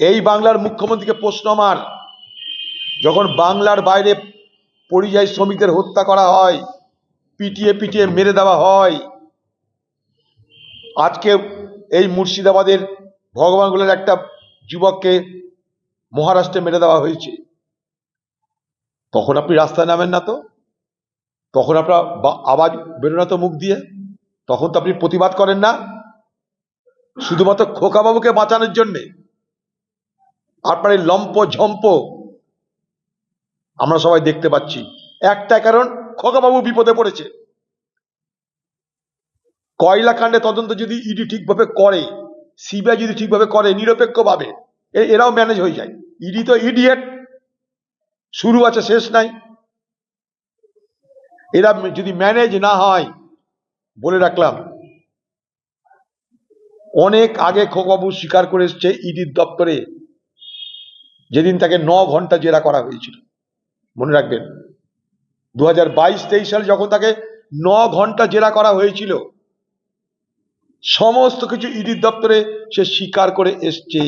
এই বাংলার মুখ্যমন্ত্রীকে প্রশ্ন আমার, যখন বাংলার বাইরে পরিযায়ী শ্রমিকদের হত্যা করা হয়, পিটিয়ে পিটিয়ে মেরে দেওয়া হয়, আজকে এই মুর্শিদাবাদের ভগবানগোলার একটা যুবককে মহারাষ্ট্রে মেরে দেওয়া হয়েছে, তখন আপনি রাস্তায় নামেন না? তো তখন আপনার আওয়াজ বেরো না তো মুখ দিয়ে? তখন তো আপনি প্রতিবাদ করেন না, শুধুমাত্র খোকাবাবুকে বাঁচানোর জন্যে। আপনার এই লম্প ঝম্প আমরা সবাই দেখতে পাচ্ছি। একটা কারণ, খোকাবাবু বিপদে পড়েছে। কয়লা কাণ্ডে তদন্ত যদি ইডি ঠিকভাবে করে, সিবিআই যদি ঠিকভাবে করে, নিরপেক্ষভাবে, এরাও ম্যানেজ হয়ে যায়। ইডি তো ইডিয়েট, শুরু আছে শেষ নাই। এরা যদি ম্যানেজ না হয়, বলে রাখলাম, অনেক আগে খোকাবাবু স্বীকার করে এসছে ইডির দপ্তরে, যেদিন তাকে 9 ঘন্টা জেরা করা হয়েছিল। মনে রাখবেন, 2022-23 সালে যখন তাকে 9 ঘন্টা জেরা করা হয়েছিল, সমস্ত কিছু ইডির দপ্তরে সে স্বীকার করে এসছে।